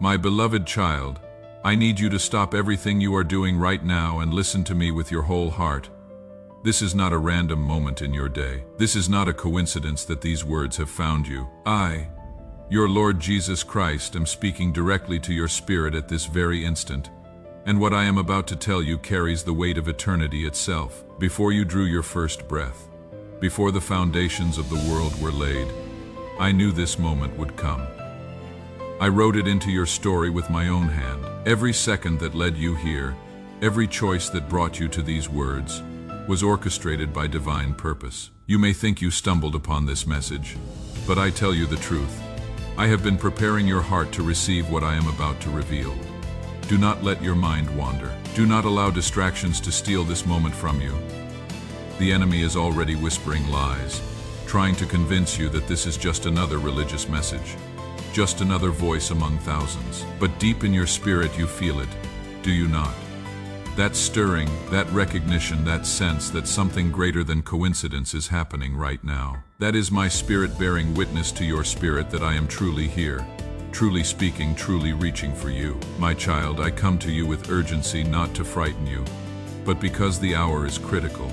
My beloved child, I need you to stop everything you are doing right now and listen to me with your whole heart. This is not a random moment in your day. This is not a coincidence that these words have found you. I, your Lord Jesus Christ, am speaking directly to your spirit at this very instant, and what I am about to tell you carries the weight of eternity itself. Before you drew your first breath, before the foundations of the world were laid, I knew this moment would come. I wrote it into your story with my own hand. Every second that led you here, every choice that brought you to these words, was orchestrated by divine purpose. You may think you stumbled upon this message, but I tell you the truth. I have been preparing your heart to receive what I am about to reveal. Do not let your mind wander. Do not allow distractions to steal this moment from you. The enemy is already whispering lies, trying to convince you that this is just another religious message, just another voice among thousands. But deep in your spirit you feel it, do you not? That stirring, that recognition, that sense that something greater than coincidence is happening right now. That is my spirit bearing witness to your spirit that I am truly here, truly speaking, truly reaching for you. My child, I come to you with urgency, not to frighten you, but because the hour is critical.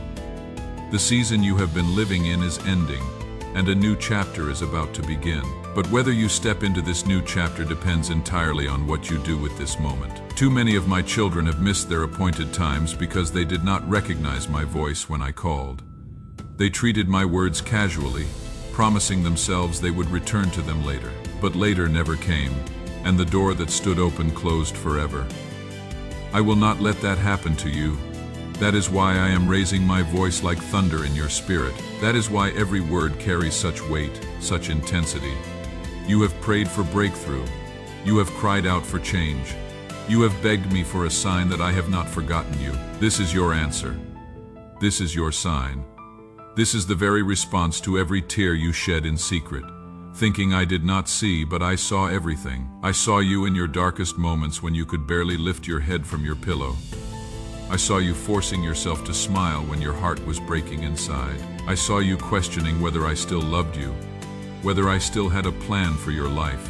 The season you have been living in is ending, and a new chapter is about to begin. But whether you step into this new chapter depends entirely on what you do with this moment. Too many of my children have missed their appointed times because they did not recognize my voice when I called. They treated my words casually, promising themselves they would return to them later. But later never came, and the door that stood open closed forever. I will not let that happen to you. That is why I am raising my voice like thunder in your spirit. That is why every word carries such weight, such intensity. You have prayed for breakthrough. You have cried out for change. You have begged me for a sign that I have not forgotten you. This is your answer. This is your sign. This is the very response to every tear you shed in secret, thinking I did not see, but I saw everything. I saw you in your darkest moments when you could barely lift your head from your pillow. I saw you forcing yourself to smile when your heart was breaking inside. I saw you questioning whether I still loved you, whether I still had a plan for your life,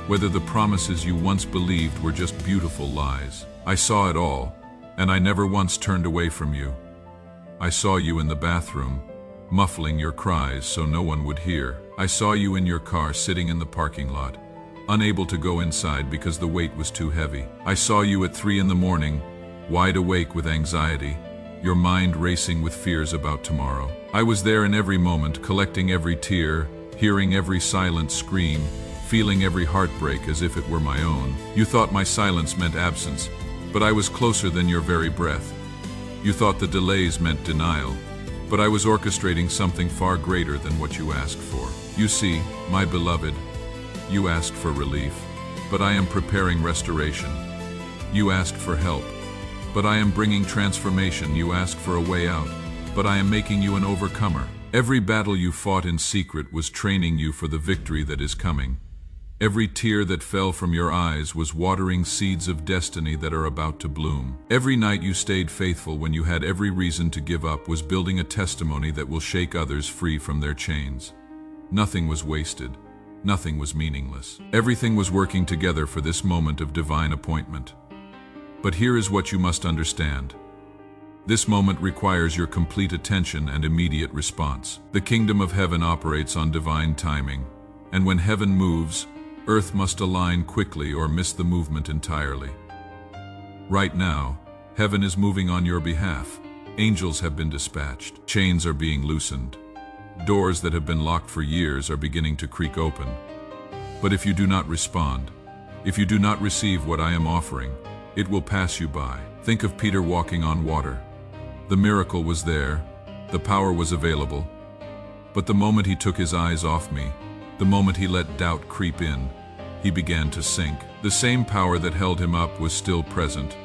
whether the promises you once believed were just beautiful lies. I saw it all, and I never once turned away from you. I saw you in the bathroom, muffling your cries so no one would hear. I saw you in your car sitting in the parking lot, unable to go inside because the weight was too heavy. I saw you at 3 in the morning, wide awake with anxiety, your mind racing with fears about tomorrow. I was there in every moment, collecting every tear, hearing every silent scream, feeling every heartbreak as if it were my own. You thought my silence meant absence, but I was closer than your very breath. You thought the delays meant denial, but I was orchestrating something far greater than what you asked for. You see, my beloved, you asked for relief, but I am preparing restoration. You asked for help, but I am bringing transformation. You asked for a way out, but I am making you an overcomer. Every battle you fought in secret was training you for the victory that is coming. Every tear that fell from your eyes was watering seeds of destiny that are about to bloom. Every night you stayed faithful when you had every reason to give up was building a testimony that will shake others free from their chains. Nothing was wasted. Nothing was meaningless. Everything was working together for this moment of divine appointment. But here is what you must understand. This moment requires your complete attention and immediate response. The kingdom of heaven operates on divine timing, and when heaven moves, earth must align quickly or miss the movement entirely. Right now, heaven is moving on your behalf. Angels have been dispatched. Chains are being loosened. Doors that have been locked for years are beginning to creak open. But if you do not respond, if you do not receive what I am offering, it will pass you by. Think of Peter walking on water. The miracle was there, the power was available, but the moment he took his eyes off me, the moment he let doubt creep in, he began to sink. The same power that held him up was still present,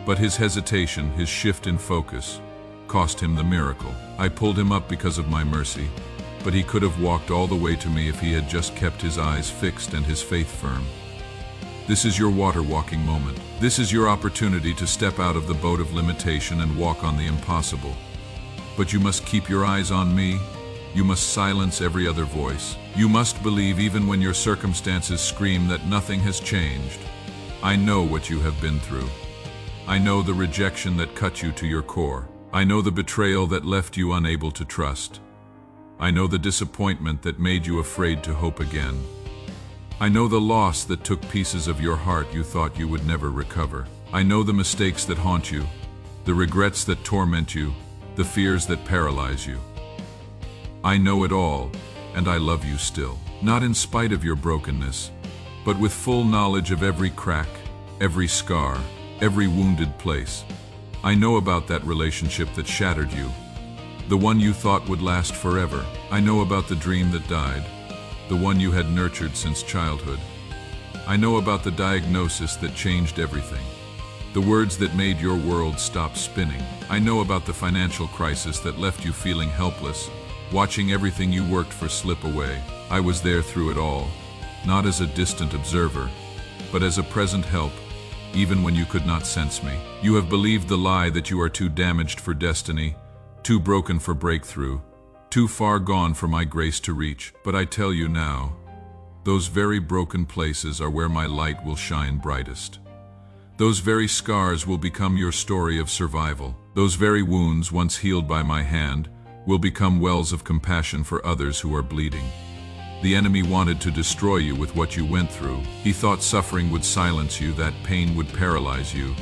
but his hesitation, his shift in focus, cost him the miracle. I pulled him up because of my mercy, but he could have walked all the way to me if he had just kept his eyes fixed and his faith firm. This is your water walking moment. This is your opportunity to step out of the boat of limitation and walk on the impossible. But you must keep your eyes on me, You must silence every other voice. You must believe even when your circumstances scream that nothing has changed. I know what you have been through. I know the rejection that cut you to your core. I know the betrayal that left you unable to trust. I know the disappointment that made you afraid to hope again. I know the loss that took pieces of your heart you thought you would never recover. I know the mistakes that haunt you, the regrets that torment you, the fears that paralyze you. I know it all, and I love you still. Not in spite of your brokenness, but with full knowledge of every crack, every scar, every wounded place. I know about that relationship that shattered you, the one you thought would last forever. I know about the dream that died, the one you had nurtured since childhood. I know about the diagnosis that changed everything, the words that made your world stop spinning. I know about the financial crisis that left you feeling helpless, watching everything you worked for slip away. I was there through it all, not as a distant observer, but as a present help, even when you could not sense me. You have believed the lie that you are too damaged for destiny, too broken for breakthrough, too far gone for my grace to reach. But I tell you now, those very broken places are where my light will shine brightest. Those very scars will become your story of survival. Those very wounds, once healed by my hand, will become wells of compassion for others who are bleeding. The enemy wanted to destroy you with what you went through. He thought suffering would silence you, that pain would paralyze you,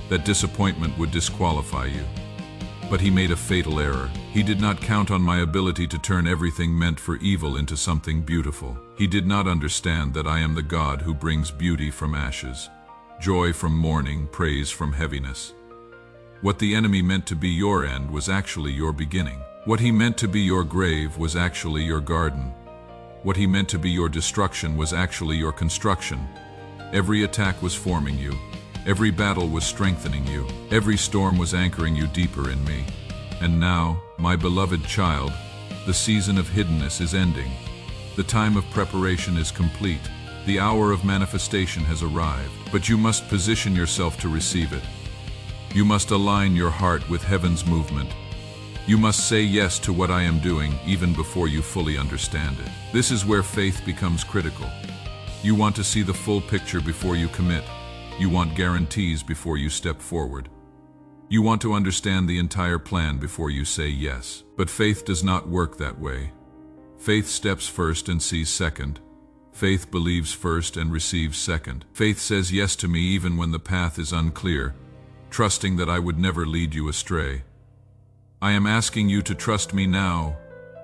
that disappointment would disqualify you. But he made a fatal error. He did not count on my ability to turn everything meant for evil into something beautiful. He did not understand that I am the God who brings beauty from ashes, joy from mourning, praise from heaviness. What the enemy meant to be your end was actually your beginning. What he meant to be your grave was actually your garden. What he meant to be your destruction was actually your construction. Every attack was forming you. Every battle was strengthening you. Every storm was anchoring you deeper in me. And now, my beloved child, the season of hiddenness is ending. The time of preparation is complete. The hour of manifestation has arrived. But you must position yourself to receive it. You must align your heart with heaven's movement. You must say yes to what I am doing even before you fully understand it. This is where faith becomes critical. You want to see the full picture before you commit. You want guarantees before you step forward. You want to understand the entire plan before you say yes. But faith does not work that way. Faith steps first and sees second. Faith believes first and receives second. Faith says yes to me even when the path is unclear, trusting that I would never lead you astray. I am asking you to trust me now,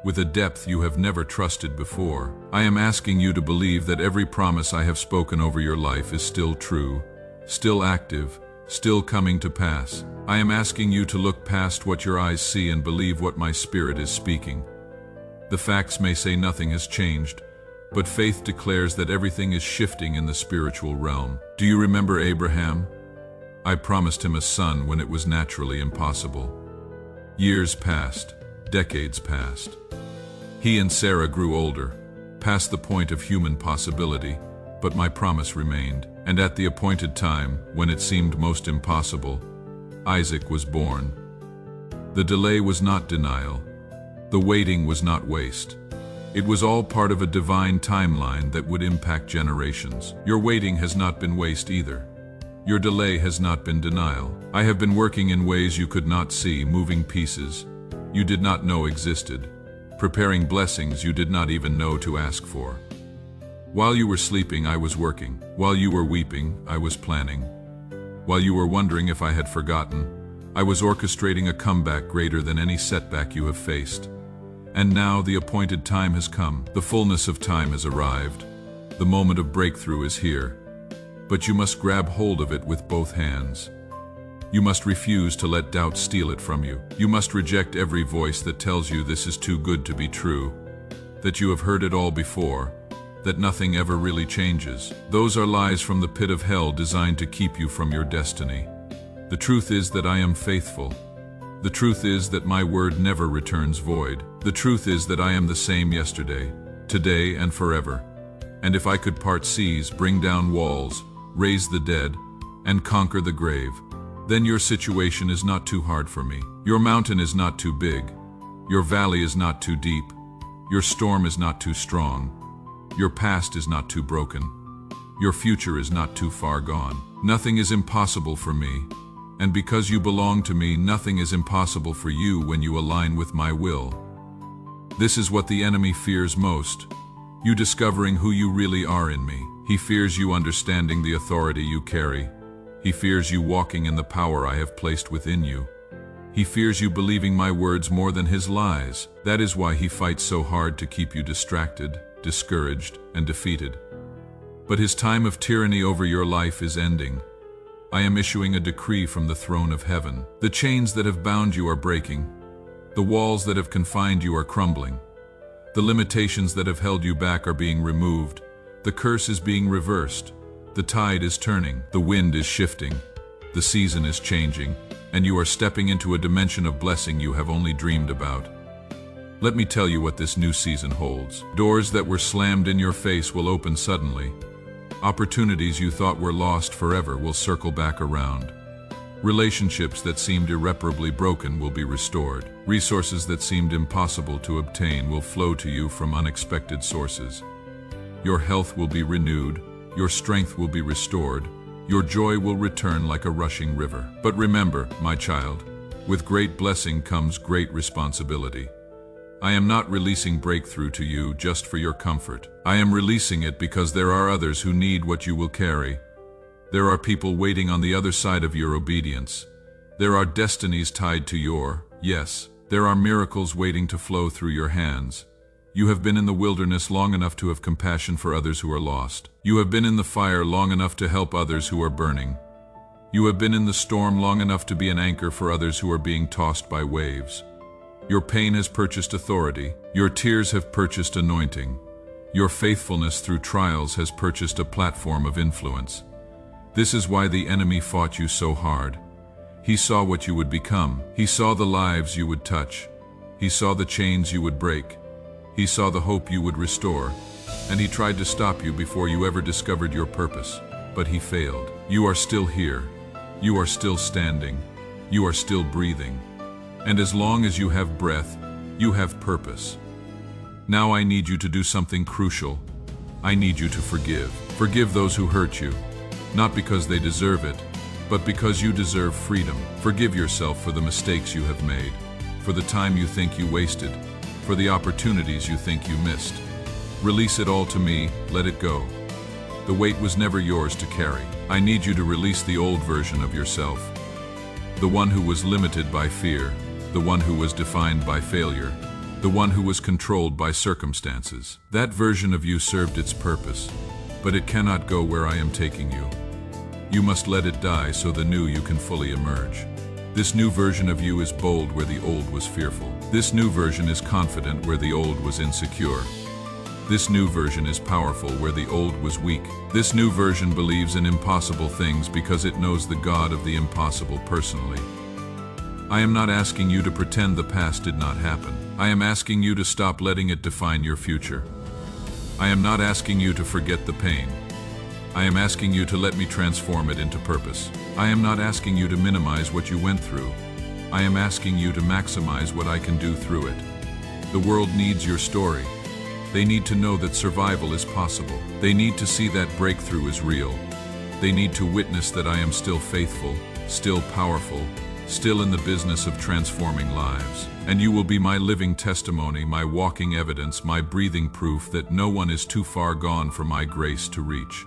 with a depth you have never trusted before. I am asking you to believe that every promise I have spoken over your life is still true, still active, still coming to pass. I am asking you to look past what your eyes see and believe what my spirit is speaking. The facts may say nothing has changed, but faith declares that everything is shifting in the spiritual realm. Do you remember Abraham? I promised him a son when it was naturally impossible. Years passed, decades passed. He and Sarah grew older, past the point of human possibility, but my promise remained. And at the appointed time, when it seemed most impossible, Isaac was born. The delay was not denial. The waiting was not waste. It was all part of a divine timeline that would impact generations. Your waiting has not been waste either. Your delay has not been denial. I have been working in ways you could not see, moving pieces you did not know existed, preparing blessings you did not even know to ask for. While you were sleeping, I was working. While you were weeping, I was planning. While you were wondering if I had forgotten, I was orchestrating a comeback greater than any setback you have faced. And now the appointed time has come. The fullness of time has arrived. The moment of breakthrough is here. But you must grab hold of it with both hands. You must refuse to let doubt steal it from you. You must reject every voice that tells you this is too good to be true, that you have heard it all before, that nothing ever really changes. Those are lies from the pit of hell designed to keep you from your destiny. The truth is that I am faithful. The truth is that my word never returns void. The truth is that I am the same yesterday, today, and forever. And if I could part seas, bring down walls, raise the dead, and conquer the grave, then your situation is not too hard for me. Your mountain is not too big. Your valley is not too deep. Your storm is not too strong. Your past is not too broken. Your future is not too far gone. Nothing is impossible for me, and because you belong to me, nothing is impossible for you when you align with my will. This is what the enemy fears most, you discovering who you really are in me. He fears you understanding the authority you carry. He fears you walking in the power I have placed within you. He fears you believing my words more than his lies. That is why he fights so hard to keep you distracted, discouraged, and defeated. But his time of tyranny over your life is ending. I am issuing a decree from the throne of heaven. The chains that have bound you are breaking. The walls that have confined you are crumbling. The limitations that have held you back are being removed. The curse is being reversed. The tide is turning. The wind is shifting. The season is changing, and you are stepping into a dimension of blessing you have only dreamed about. Let me tell you what this new season holds. Doors that were slammed in your face will open suddenly. Opportunities you thought were lost forever will circle back around. Relationships that seemed irreparably broken will be restored. Resources that seemed impossible to obtain will flow to you from unexpected sources. Your health will be renewed, your strength will be restored, your joy will return like a rushing river. But remember, my child, with great blessing comes great responsibility. I am not releasing breakthrough to you just for your comfort. I am releasing it because there are others who need what you will carry. There are people waiting on the other side of your obedience. There are destinies tied to yes, there are miracles waiting to flow through your hands. You have been in the wilderness long enough to have compassion for others who are lost. You have been in the fire long enough to help others who are burning. You have been in the storm long enough to be an anchor for others who are being tossed by waves. Your pain has purchased authority. Your tears have purchased anointing. Your faithfulness through trials has purchased a platform of influence. This is why the enemy fought you so hard. He saw what you would become. He saw the lives you would touch. He saw the chains you would break. He saw the hope you would restore, and he tried to stop you before you ever discovered your purpose, but he failed. You are still here. You are still standing. You are still breathing. And as long as you have breath, you have purpose. Now I need you to do something crucial. I need you to forgive. Forgive those who hurt you, not because they deserve it, but because you deserve freedom. Forgive yourself for the mistakes you have made, for the time you think you wasted, for the opportunities you think you missed. Release it all to me, let it go. The weight was never yours to carry. I need you to release the old version of yourself. The one who was limited by fear, the one who was defined by failure, the one who was controlled by circumstances. That version of you served its purpose, but it cannot go where I am taking you. You must let it die so the new you can fully emerge. This new version of you is bold where the old was fearful. This new version is confident where the old was insecure. This new version is powerful where the old was weak. This new version believes in impossible things because it knows the God of the impossible personally. I am not asking you to pretend the past did not happen. I am asking you to stop letting it define your future. I am not asking you to forget the pain. I am asking you to let me transform it into purpose. I am not asking you to minimize what you went through. I am asking you to maximize what I can do through it. The world needs your story. They need to know that survival is possible. They need to see that breakthrough is real. They need to witness that I am still faithful, still powerful, still in the business of transforming lives. And you will be my living testimony, my walking evidence, my breathing proof that no one is too far gone for my grace to reach.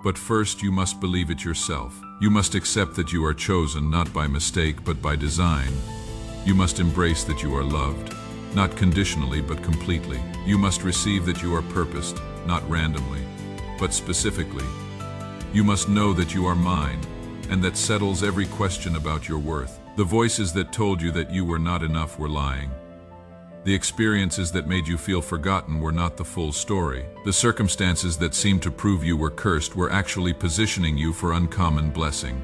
But first, you must believe it yourself. You must accept that you are chosen not by mistake but by design. You must embrace that you are loved, not conditionally but completely. You must receive that you are purposed, not randomly, but specifically. You must know that you are mine, and that settles every question about your worth. The voices that told you that you were not enough were lying. The experiences that made you feel forgotten were not the full story. The circumstances that seemed to prove you were cursed were actually positioning you for uncommon blessing.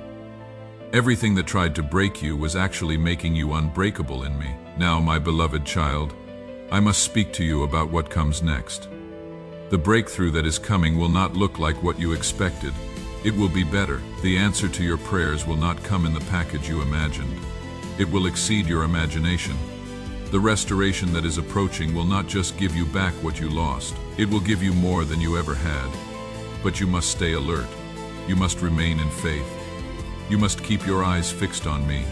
Everything that tried to break you was actually making you unbreakable in me. Now, my beloved child, I must speak to you about what comes next. The breakthrough that is coming will not look like what you expected. It will be better. The answer to your prayers will not come in the package you imagined. It will exceed your imagination. The restoration that is approaching will not just give you back what you lost, it will give you more than you ever had. But you must stay alert. You must remain in faith. You must keep your eyes fixed on me.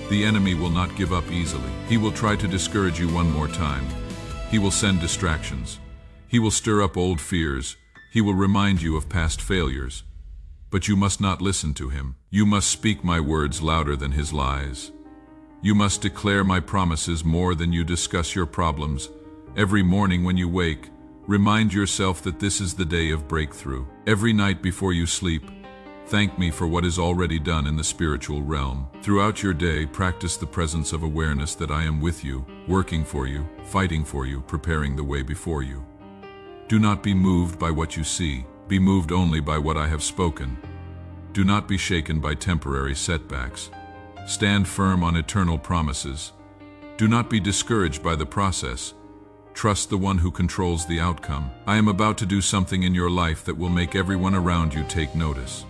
The enemy will not give up easily. He will try to discourage you one more time. He will send distractions. He will stir up old fears. He will remind you of past failures. But you must not listen to him. You must speak my words louder than his lies. You must declare my promises more than you discuss your problems. Every morning when you wake, remind yourself that this is the day of breakthrough. Every night before you sleep, thank me for what is already done in the spiritual realm. Throughout your day, practice the presence of awareness that I am with you, working for you, fighting for you, preparing the way before you. Do not be moved by what you see. Be moved only by what I have spoken. Do not be shaken by temporary setbacks. Stand firm on eternal promises. Do not be discouraged by the process. Trust the one who controls the outcome. I am about to do something in your life that will make everyone around you take notice.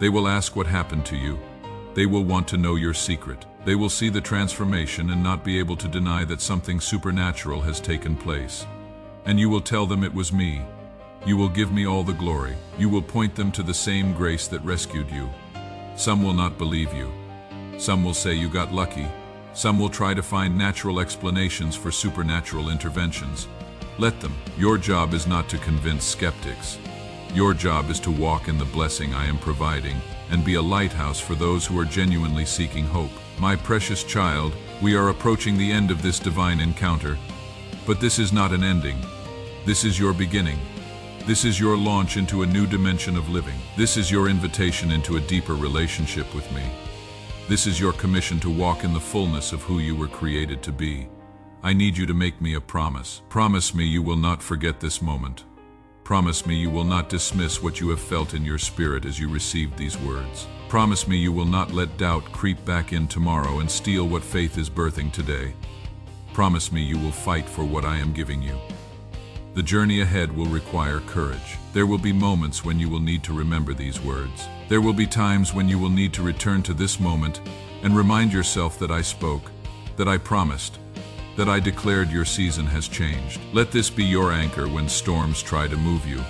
They will ask what happened to you. They will want to know your secret. They will see the transformation and not be able to deny that something supernatural has taken place. And you will tell them it was me. You will give me all the glory. You will point them to the same grace that rescued you. Some will not believe you. Some will say you got lucky. Some will try to find natural explanations for supernatural interventions. Let them. Your job is not to convince skeptics. Your job is to walk in the blessing I am providing and be a lighthouse for those who are genuinely seeking hope. My precious child, we are approaching the end of this divine encounter. But this is not an ending. This is your beginning. This is your launch into a new dimension of living. This is your invitation into a deeper relationship with me. This is your commission to walk in the fullness of who you were created to be. I need you to make me a promise. Promise me you will not forget this moment. Promise me you will not dismiss what you have felt in your spirit as you received these words. Promise me you will not let doubt creep back in tomorrow and steal what faith is birthing today. Promise me you will fight for what I am giving you. The journey ahead will require courage. There will be moments when you will need to remember these words. There will be times when you will need to return to this moment and remind yourself that I spoke, that I promised, that I declared your season has changed. Let this be your anchor when storms try to move you.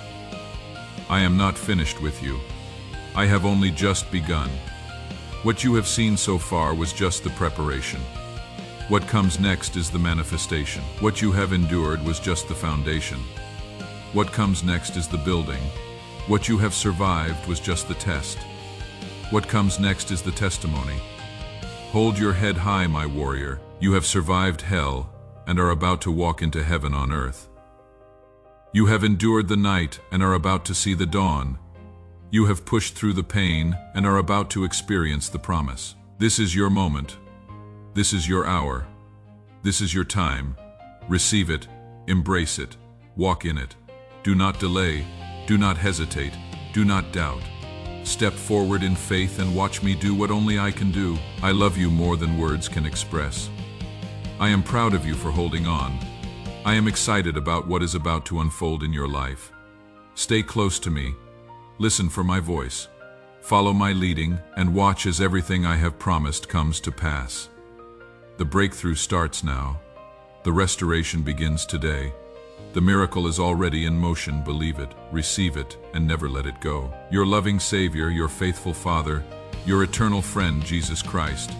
I am not finished with you. I have only just begun. What you have seen so far was just the preparation. What comes next is the manifestation. What you have endured was just the foundation. What comes next is the building. What you have survived was just the test. What comes next is the testimony. Hold your head high, my warrior. You have survived hell and are about to walk into heaven on earth. You have endured the night and are about to see the dawn. You have pushed through the pain and are about to experience the promise. This is your moment. This is your hour. This is your time. Receive it, embrace it, walk in it. Do not delay, do not hesitate, do not doubt. Step forward in faith and watch me do what only I can do. I love you more than words can express. I am proud of you for holding on. I am excited about what is about to unfold in your life. Stay close to me. Listen for my voice. Follow my leading and watch as everything I have promised comes to pass. The breakthrough starts now. The restoration begins today. The miracle is already in motion. Believe it, receive it, and never let it go. Your loving Savior, your faithful Father, your eternal friend, Jesus Christ,